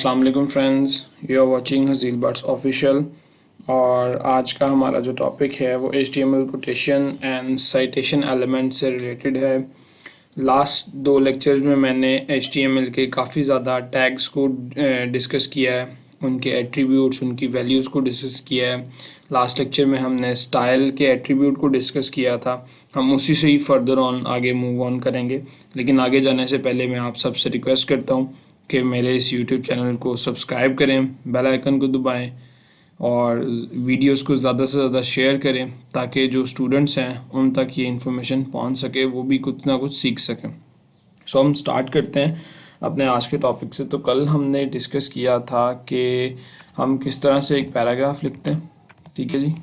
अस्सलाम वालेकुम friends, you are watching Hazeel Butts official. और आज का हमारा जो टॉपिक है वो HTML quotation and citation element से रिलेटेड है। लास्ट दो लेक्चर्स में मैंने HTML के काफ़ी ज़्यादा टैग्स को डिस्कस किया है, उनके एट्रीब्यूट्स, उनकी वैल्यूज़ को डिस्कस किया है। लास्ट लेक्चर में हमने स्टाइल के एट्रीब्यूट को डिस्कस किया था। हम उसी से ही फर्दर ऑन आगे मूव ऑन करेंगे, लेकिन आगे जाने से पहले मैं आप सबसे रिक्वेस्ट करता हूँ कि मेरे इस YouTube चैनल को सब्सक्राइब करें, बेल आइकन को दबाएं और वीडियोस को ज़्यादा से ज़्यादा शेयर करें ताकि जो स्टूडेंट्स हैं उन तक ये इन्फॉर्मेशन पहुंच सके, वो भी कुछ ना कुछ सीख सकें। सो हम स्टार्ट करते हैं अपने आज के टॉपिक से। तो कल हमने डिस्कस किया था कि हम किस तरह से एक पैराग्राफ लिखते हैं। ठीक है जी,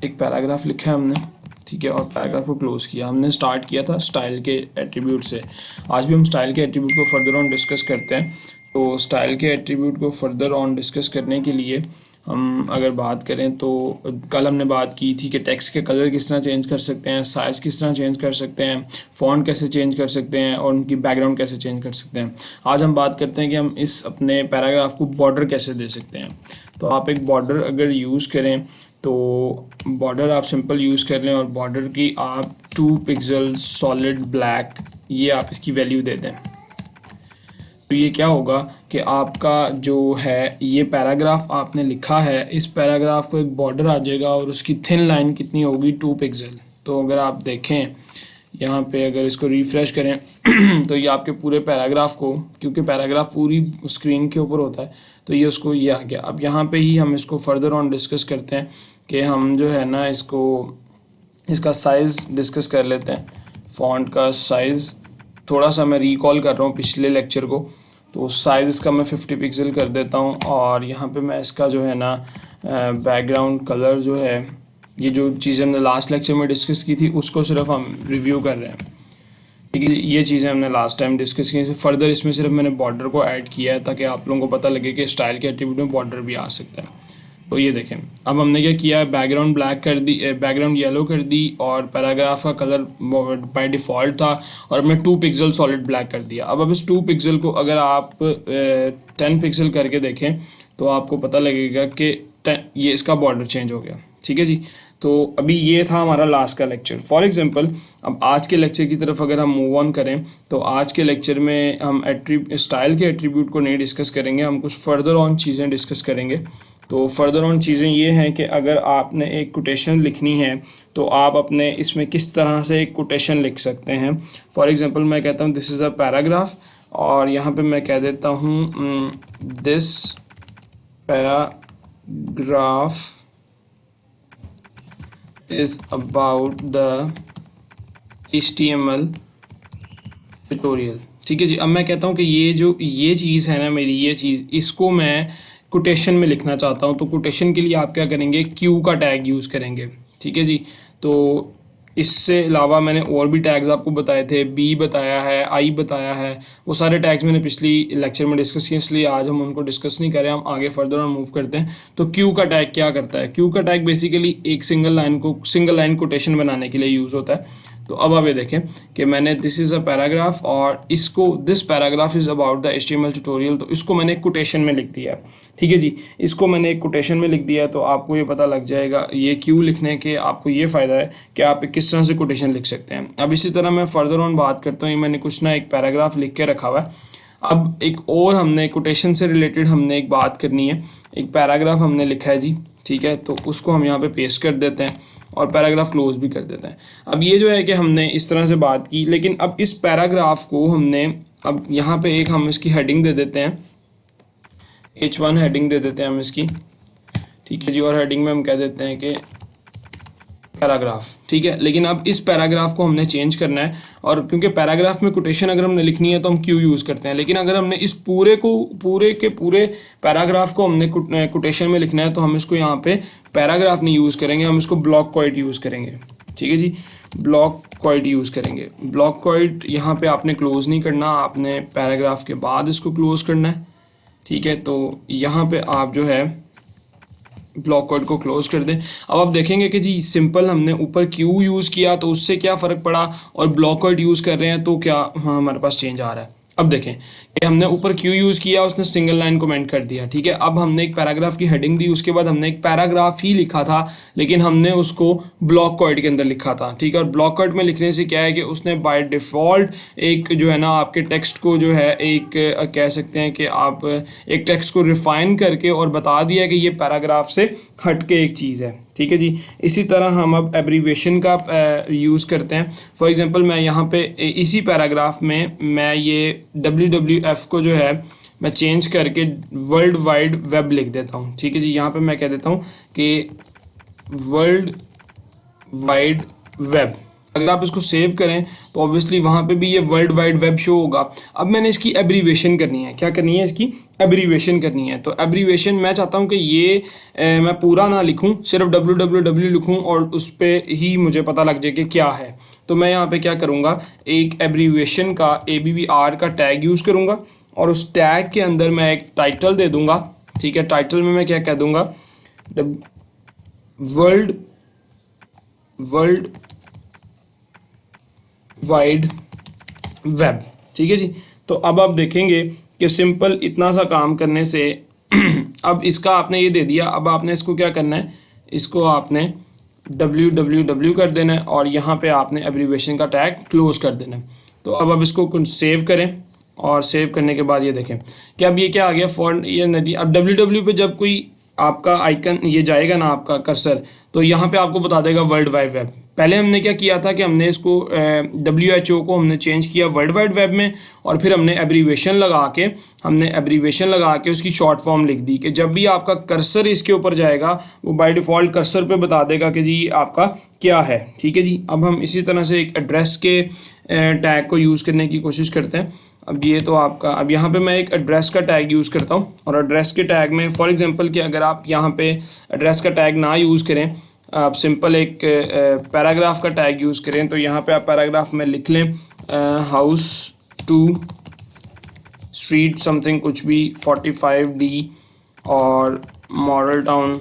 एक पैराग्राफ लिखा है हमने, ठीक है, और पैराग्राफ को क्लोज किया। हमने स्टार्ट किया था स्टाइल के एट्रीब्यूट से। आज भी हम स्टाइल के एट्रीब्यूट को फर्दर ऑन डिस्कस करते हैं। तो स्टाइल के एट्रीब्यूट को फर्दर ऑन डिस्कस करने के लिए हम अगर बात करें तो कल हमने बात की थी कि टेक्स्ट के कलर किस तरह चेंज कर सकते हैं, साइज़ किस तरह चेंज कर सकते हैं, फ़ॉन्ट कैसे चेंज कर सकते हैं और उनकी बैकग्राउंड कैसे चेंज कर सकते हैं। आज हम बात करते हैं कि हम इस अपने पैराग्राफ को बॉर्डर कैसे दे सकते हैं। तो आप एक बॉर्डर अगर यूज़ करें तो बॉर्डर आप सिंपल यूज़ कर लें और बॉर्डर की आप 2 पिक्सल सॉलिड ब्लैक ये आप इसकी वैल्यू दे दें। तो ये क्या होगा कि आपका जो है ये पैराग्राफ आपने लिखा है, इस पैराग्राफ को एक बॉर्डर आ जाएगा और उसकी थिन लाइन कितनी होगी, 2 पिक्सल। तो अगर आप देखें यहाँ पे, अगर इसको रिफ़्रेश करें तो ये आपके पूरे पैराग्राफ को, क्योंकि पैराग्राफ पूरी स्क्रीन के ऊपर होता है, तो ये उसको ये आ गया। अब यहाँ पे ही हम इसको फर्दर ऑन डिस्कस करते हैं कि हम जो है ना इसका साइज़ डिस्कस कर लेते हैं। फ़ॉन्ट का साइज़ थोड़ा सा मैं रिकॉल कर रहा हूँ पिछले लेक्चर को, तो साइज़ इसका मैं 50 पिक्सल कर देता हूँ। और यहाँ पे मैं इसका जो है ना बैकग्राउंड कलर जो है, ये जो चीज़ें हमने लास्ट लेक्चर में डिस्कस की थी उसको सिर्फ हम रिव्यू कर रहे हैं। ठीक है, ये चीज़ें हमने लास्ट टाइम डिस्कस की। फर्दर इसमें सिर्फ मैंने बॉर्डर को ऐड किया है ताकि आप लोगों को पता लगे कि स्टाइल के एट्रीब्यूट में बॉर्डर भी आ सकता है। तो ये देखें, अब हमने क्या किया, बैकग्राउंड ब्लैक कर दी, बैकग्राउंड येलो कर दी और पैराग्राफ का कलर बाय डिफ़ॉल्ट था और हमने 2 पिक्सल सॉलिड ब्लैक कर दिया। अब इस 2 पिक्सल को अगर आप 10 पिक्सल करके देखें तो आपको पता लगेगा कि ये इसका बॉर्डर चेंज हो गया। ठीक है जी, तो अभी ये था हमारा लास्ट का लेक्चर। फॉर एग्जांपल अब आज के लेक्चर की तरफ अगर हम मूव ऑन करें तो आज के लेक्चर में हम स्टाइल के एट्रीब्यूट को नहीं डिस्कस करेंगे, हम कुछ फर्दर ऑन चीज़ें डिस्कस करेंगे। तो फर्दर ऑन चीज़ें ये हैं कि अगर आपने एक कोटेशन लिखनी है तो आप अपने इसमें किस तरह से एक कोटेशन लिख सकते हैं। फॉर एग्जांपल मैं कहता हूँ दिस इज़ अ पैराग्राफ और यहाँ पे मैं कह देता हूँ this paragraph is about the HTML tutorial। ठीक है जी, अब मैं कहता हूँ कि ये चीज़ है ना मेरी, ये चीज़ इसको मैं कोटेशन में लिखना चाहता हूँ। तो कोटेशन के लिए आप क्या करेंगे, क्यू का टैग यूज़ करेंगे। ठीक है जी, तो इससे अलावा मैंने और भी टैग्स आपको बताए थे, बी बताया है, आई बताया है, वो सारे टैग्स मैंने पिछली लेक्चर में डिस्कस किए, इसलिए आज हम उनको डिस्कस नहीं करें, हम आगे फर्दर ऑन मूव करते हैं। तो क्यू का टैग क्या करता है, क्यू का टैग बेसिकली एक सिंगल लाइन कोटेशन बनाने के लिए यूज़ होता है। तो अब आप ये देखें कि मैंने दिस इज़ अ पैराग्राफ और इसको this paragraph is about the HTML tutorial, तो इसको मैंने एक कोटेशन में लिख दिया। ठीक है जी, इसको मैंने एक कोटेशन में लिख दिया, तो आपको ये पता लग जाएगा ये क्यों लिखने के आपको ये फ़ायदा है कि आप किस तरह से कोटेशन लिख सकते हैं। अब इसी तरह मैं फर्दर ऑन बात करता हूँ, मैंने कुछ ना एक पैराग्राफ लिख के रखा हुआ है। अब एक और हमने कोटेशन से रिलेटेड हमने एक बात करनी है, एक पैराग्राफ हमने लिखा है जी, ठीक है, तो उसको हम यहाँ पे पेस्ट कर देते हैं और पैराग्राफ क्लोज भी कर देते हैं। अब ये जो है कि हमने इस तरह से बात की, लेकिन अब इस पैराग्राफ को हमने अब यहाँ पे एक हम इसकी हेडिंग दे देते हैं, H1 हेडिंग दे देते हैं हम इसकी। ठीक है जी, और हेडिंग में हम कह देते हैं कि पैराग्राफ। ठीक है, लेकिन अब इस पैराग्राफ को हमने चेंज करना है, और क्योंकि पैराग्राफ में कोटेशन अगर हमने लिखनी है तो हम क्यू यूज़ करते हैं, लेकिन अगर हमने इस पूरे के पूरे पैराग्राफ को हमने कोटेशन में लिखना है तो हम इसको यहाँ पे पैराग्राफ नहीं यूज़ करेंगे, हम इसको ब्लॉक क्वाइट यूज़ करेंगे। ठीक है जी, ब्लॉक क्वाइट यूज़ करेंगे। ब्लॉक क्वाइट यहाँ पे आपने क्लोज नहीं करना, आपने पैराग्राफ के बाद इसको क्लोज करना है। ठीक है, तो यहाँ पे आप जो है ब्लॉक कोड को क्लोज कर दें। अब आप देखेंगे कि जी सिंपल हमने ऊपर क्यू यूज़ किया तो उससे क्या फ़र्क पड़ा, और ब्लॉक कोड यूज़ कर रहे हैं तो क्या हमारे पास चेंज आ रहा है। अब देखें कि हमने ऊपर क्यू यूज़ किया, उसने सिंगल लाइन कमेंट कर दिया, ठीक है। अब हमने एक पैराग्राफ की हेडिंग दी, उसके बाद हमने एक पैराग्राफ ही लिखा था, लेकिन हमने उसको ब्लॉक कोड के अंदर लिखा था, ठीक है। और ब्लॉक कोड में लिखने से क्या है कि उसने बाय डिफ़ॉल्ट एक जो है ना आपके टेक्स्ट को जो है एक कह सकते हैं कि आप एक टेक्स्ट को रिफ़ाइन करके और बता दिया कि ये पैराग्राफ से हट के एक चीज़ है, ठीक है जी। इसी तरह हम अब एब्रीवेशन का यूज़ करते हैं। फॉर एग्जांपल मैं यहाँ पे इसी पैराग्राफ में मैं ये WWF को जो है मैं चेंज करके वर्ल्ड वाइड वेब लिख देता हूँ, ठीक है जी। यहाँ पे मैं कह देता हूँ कि वर्ल्ड वाइड वेब। अगर आप इसको सेव करें तो ऑब्वियसली वहाँ पे भी ये वर्ल्ड वाइड वेब शो होगा। अब मैंने इसकी एब्रीवेशन करनी है, क्या करनी है, इसकी एब्रीवेशन करनी है। तो एब्रीवेशन मैं चाहता हूँ कि ये मैं पूरा ना लिखूँ, सिर्फ www लिखूँ और उस पर ही मुझे पता लग जाए कि क्या है। तो मैं यहाँ पे क्या करूँगा, एक एब्रीवेशन का ABBR का टैग यूज़ करूँगा और उस टैग के अंदर मैं एक टाइटल दे दूँगा, ठीक है। टाइटल में मैं क्या कह दूँगा, वर्ल्ड वाइड वेब, ठीक है जी। तो अब आप देखेंगे कि सिंपल इतना सा काम करने से अब इसका आपने ये दे दिया, अब आपने इसको क्या करना है, इसको आपने www कर देना है और यहाँ पे आपने एब्रीवेशन का टैग क्लोज कर देना है। तो अब इसको सेव करें और सेव करने के बाद ये देखें कि अब ये क्या आ गया, फॉन्ट ये नदी। अब www पे जब कोई आपका आइकन ये जाएगा ना आपका कर्सर, तो यहाँ पे आपको बता देगा वर्ल्ड वाइड वेब। पहले हमने क्या किया था कि हमने इसको WHO को हमने चेंज किया वर्ल्ड वाइड वेब में, और फिर हमने एब्रीवेशन लगा के उसकी शॉर्ट फॉर्म लिख दी कि जब भी आपका कर्सर इसके ऊपर जाएगा वो बाय डिफ़ॉल्ट कर्सर पे बता देगा कि जी आपका क्या है, ठीक है जी। अब हम इसी तरह से एक एड्रेस के टैग को यूज़ करने की कोशिश करते हैं। अब ये तो आपका, अब यहाँ पे मैं एक एड्रेस का टैग यूज़ करता हूँ और एड्रेस के टैग में फॉर एग्जांपल कि अगर आप यहाँ पे एड्रेस का टैग ना यूज़ करें, आप सिंपल एक पैराग्राफ का टैग यूज़ करें, तो यहाँ पे आप पैराग्राफ में लिख लें हाउस 2 स्ट्रीट समथिंग कुछ भी 45D और मॉडल टाउन,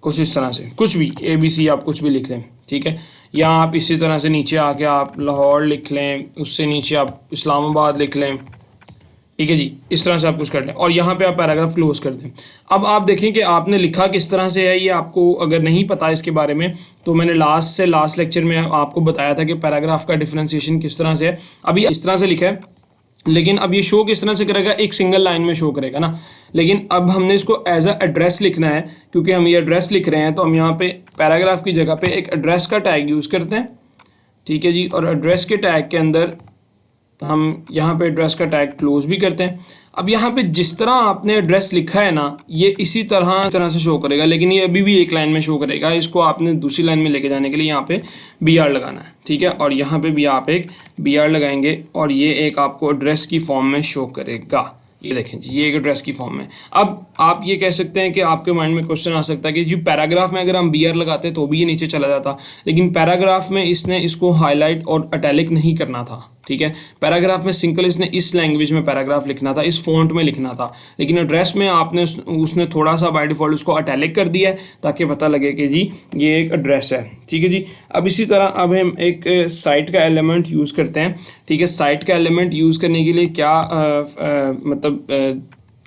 कुछ इस तरह से कुछ भी ABC आप कुछ भी लिख लें, ठीक है। या आप इसी तरह से नीचे आके आप लाहौर लिख लें, उससे नीचे आप इस्लामाबाद लिख लें, ठीक है जी। इस तरह से आप कुछ कर लें और यहाँ पे आप पैराग्राफ क्लोज कर दें। अब आप देखें कि आपने लिखा किस तरह से है, ये आपको अगर नहीं पता इसके बारे में तो मैंने लास्ट लेक्चर में आपको बताया था कि पैराग्राफ का डिफ्रेंसिएशन किस तरह से है। अभी इस तरह से लिखा है, लेकिन अब ये शो किस तरह से करेगा, एक सिंगल लाइन में शो करेगा ना। लेकिन अब हमने इसको एज अ एड्रेस लिखना है, क्योंकि हम ये एड्रेस लिख रहे हैं तो हम यहाँ पे पैराग्राफ की जगह पे एक एड्रेस का टैग यूज़ करते हैं, ठीक है जी। और एड्रेस के टैग के अंदर हम यहाँ पे एड्रेस का टैग क्लोज भी करते हैं। अब यहाँ पे जिस तरह आपने एड्रेस लिखा है ना, ये इसी तरह से शो करेगा, लेकिन ये अभी भी एक लाइन में शो करेगा। इसको आपने दूसरी लाइन में लेके जाने के लिए यहाँ पे BR लगाना है, ठीक है। और यहाँ पे भी आप एक BR लगाएंगे और ये एक आपको एड्रेस की फॉर्म में शो करेगा। ये देखें जी, ये एक एड्रेस की फॉर्म में। अब आप ये कह सकते हैं कि आपके माइंड में क्वेश्चन आ सकता है कि जी पैराग्राफ में अगर हम BR लगाते तो भी ये नीचे चला जाता, लेकिन पैराग्राफ में इसने इसको हाईलाइट और अटैलिक नहीं करना था, ठीक है। पैराग्राफ में सिंपल इसने इस लैंग्वेज में पैराग्राफ लिखना था, इस फॉन्ट में लिखना था, लेकिन एड्रेस में आपने उसने थोड़ा सा बाय डिफ़ॉल्ट उसको अटैलिक कर दिया है ताकि पता लगे कि जी ये एक एड्रेस है, ठीक है जी। अब इसी तरह अब हम एक साइट का एलिमेंट यूज़ करते हैं, ठीक है। साइट का एलिमेंट यूज़ करने के लिए क्या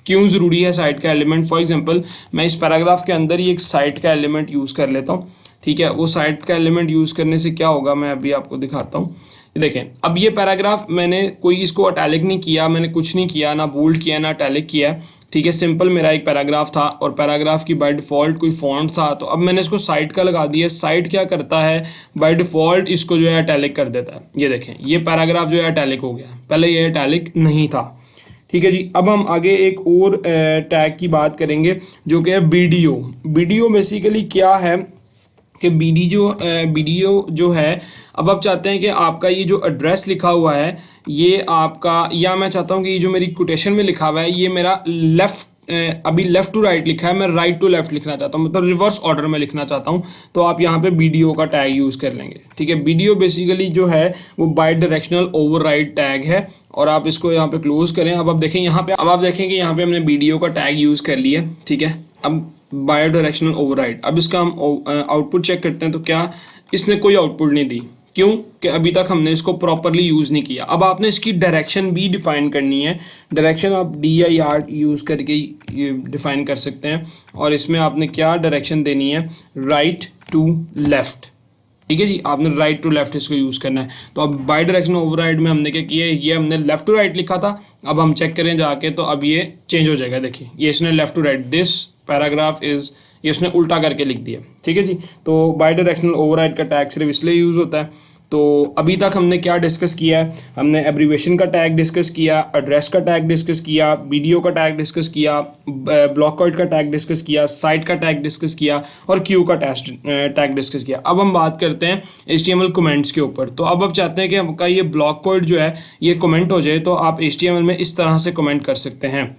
क्यों ज़रूरी है साइट का एलिमेंट। फॉर एग्जांपल मैं इस पैराग्राफ के अंदर ही एक साइट का एलिमेंट यूज़ कर लेता हूँ, ठीक है। वो साइट का एलिमेंट यूज़ करने से क्या होगा मैं अभी आपको दिखाता हूँ। देखें, अब ये पैराग्राफ मैंने कोई इसको अटैलिक नहीं किया, मैंने कुछ नहीं किया, ना बोल्ड किया ना अटैलिक किया, ठीक है। सिंपल मेरा एक पैराग्राफ था और पैराग्राफ की बाय डिफ़ॉल्ट कोई फॉन्ट था, तो अब मैंने इसको साइट का लगा दिया। साइट क्या करता है, बाय डिफ़ॉल्ट इसको जो है अटैलिक कर देता है। ये देखें, ये पैराग्राफ जो है अटैलिक हो गया, पहले ये अटैलिक नहीं था, ठीक है जी। अब हम आगे एक और टैग की बात करेंगे जो कि है BDO। BDO बेसिकली क्या है कि BDO जो है, अब आप चाहते हैं कि आपका ये जो एड्रेस लिखा हुआ है ये आपका, या मैं चाहता हूँ कि ये जो मेरी कोटेशन में लिखा हुआ है ये मेरा अभी लेफ़्ट टू राइट लिखा है, मैं राइट टू लेफ़्ट लिखना चाहता हूँ, मतलब रिवर्स ऑर्डर में लिखना चाहता हूँ, तो आप यहाँ पे BDO का टैग यूज़ कर लेंगे, ठीक है। BDO बेसिकली जो है वो बाई डायरेक्शनल ओवरराइड टैग है और आप इसको यहाँ पे क्लोज करें। अब आप देखें यहाँ पे, अब आप देखें कि यहाँ पे हमने BDO का टैग यूज़ कर लिया, ठीक है। अब बाई डायरेक्शनल ओवरराइड, अब इसका हम आउटपुट चेक करते हैं तो क्या इसने कोई आउटपुट नहीं दी, क्यों कि अभी तक हमने इसको प्रॉपरली यूज़ नहीं किया। अब आपने इसकी डायरेक्शन भी डिफ़ाइन करनी है। डायरेक्शन आप डी या आर यूज़ करके डिफ़ाइन कर सकते हैं, और इसमें आपने क्या डायरेक्शन देनी है, राइट टू लेफ़्ट। ठीक है जी, आपने राइट टू लेफ्ट इसको यूज़ करना है। तो अब बाई डायरेक्शन ओवरराइड में हमने क्या किया है, ये हमने लेफ्ट टू राइट लिखा था, अब हम चेक करें जाके तो अब ये चेंज हो जाएगा। देखिए ये इसने left to right, this paragraph is, ये उसने उल्टा करके लिख दिया। ठीक है जी, तो बाई डायरेक्शनल ओवरराइड का टैग सिर्फ इसलिए यूज़ होता है। तो अभी तक हमने क्या डिस्कस किया है, हमने एब्रीवेशन का टैग डिस्कस किया, एड्रेस का टैग डिस्कस किया, वीडियो का टैग डिस्कस किया, ब्लॉक कोड का टैग डिस्कस किया, साइट का टैग डिस्कस किया, और क्यू का टैग डिस्कस किया। अब हम बात करते हैं HTML कमेंट्स के ऊपर। तो अब आप चाहते हैं कि आपका ये ब्लॉक कोड जो है ये कमेंट हो जाए, तो आप HTML में इस तरह से कमेंट कर सकते हैं।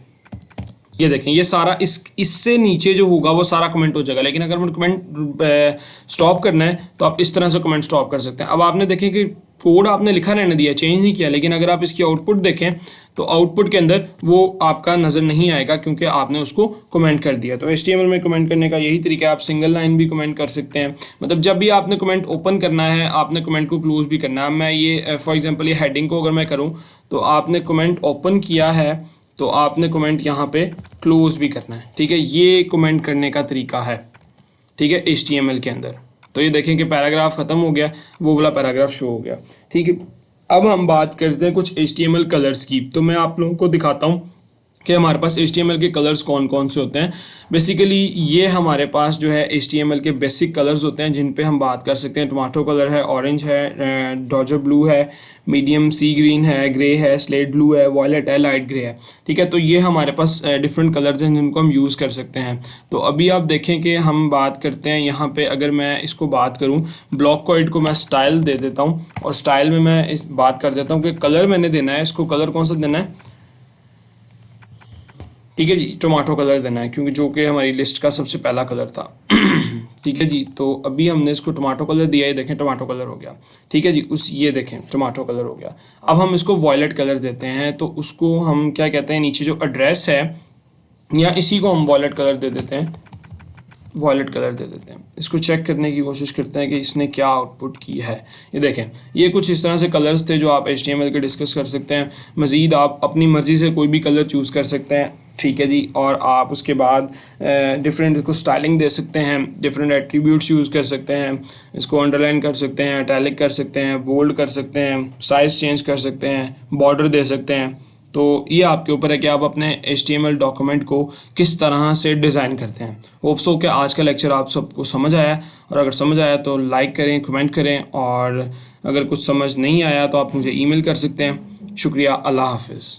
ये देखें, ये सारा इससे नीचे जो होगा वो सारा कमेंट हो जाएगा, लेकिन अगर मैं कमेंट स्टॉप करना है तो आप इस तरह से कमेंट स्टॉप कर सकते हैं। अब आपने देखें कि कोड आपने लिखा रहने दिया, चेंज नहीं किया, लेकिन अगर आप इसकी आउटपुट देखें तो आउटपुट के अंदर वो आपका नज़र नहीं आएगा क्योंकि आपने उसको कमेंट कर दिया। तो HTML में कमेंट करने का यही तरीका है। आप सिंगल लाइन भी कमेंट कर सकते हैं, मतलब जब भी आपने कमेंट ओपन करना है आपने कमेंट को क्लोज भी करना है। मैं ये फॉर एग्जांपल ये हेडिंग को अगर मैं करूँ तो आपने कमेंट ओपन किया है तो आपने कमेंट यहाँ पे क्लोज भी करना है। ठीक है, ये कमेंट करने का तरीका है। ठीक है, HTML के अंदर। तो ये देखें कि पैराग्राफ ख़त्म हो गया, वो वाला पैराग्राफ शो हो गया। ठीक है, अब हम बात करते हैं कुछ HTML कलर्स की। तो मैं आप लोगों को दिखाता हूँ कि हमारे पास HTML के कलर्स कौन कौन से होते हैं। बेसिकली ये हमारे पास जो है HTML के बेसिक कलर्स होते हैं जिन पे हम बात कर सकते हैं। टमाटो कलर है, ऑरेंज है, डॉजर ब्लू है, मीडियम सी ग्रीन है, ग्रे है, स्लेट ब्लू है, वॉयलेट है, लाइट ग्रे है। ठीक है, तो ये हमारे पास डिफरेंट कलर्स हैं जिनको हम यूज़ कर सकते हैं। तो अभी आप देखें कि हम बात करते हैं यहाँ पे, अगर मैं इसको बात करूँ ब्लॉक कोड को मैं स्टाइल दे देता हूँ, और स्टाइल में मैं इस बात कर देता हूँ कि कलर मैंने देना है, इसको कलर कौन सा देना है। ठीक है जी, टमाटो कलर देना है क्योंकि जो कि हमारी लिस्ट का सबसे पहला कलर था। ठीक है जी, तो अभी हमने इसको टमाटो कलर दिया, ये देखें टमाटो कलर हो गया। ठीक है जी, ये देखें टमाटो कलर हो गया। अब हम इसको वॉयलेट कलर देते हैं, तो उसको हम क्या कहते हैं, नीचे जो एड्रेस है या इसी को हम वॉयलेट कलर दे देते हैं, वॉयलेट कलर दे देते हैं। इसको चेक करने की कोशिश करते हैं कि इसने क्या आउटपुट की है। ये देखें, ये कुछ इस तरह से कलर्स थे जो आप HTML के डिस्कस कर सकते हैं। मज़ीद आप अपनी मर्ज़ी से कोई भी कलर चूज़ कर सकते हैं। ठीक है जी, और आप उसके बाद डिफरेंट इसको स्टाइलिंग दे सकते हैं, डिफरेंट एट्रीब्यूट्स यूज़ कर सकते हैं, इसको अंडरलाइन कर सकते हैं, इटैलिक कर सकते हैं, बोल्ड कर सकते हैं, साइज़ चेंज कर सकते हैं, बॉर्डर दे सकते हैं। तो ये आपके ऊपर है कि आप अपने HTML डॉक्यूमेंट को किस तरह से डिज़ाइन करते हैं। होप्स हो कि आज का लेक्चर आप सबको समझ आया, और अगर समझ आया तो लाइक करें, कमेंट करें, और अगर कुछ समझ नहीं आया तो आप मुझे ईमेल कर सकते हैं। शुक्रिया, अल्लाह हाफिज़।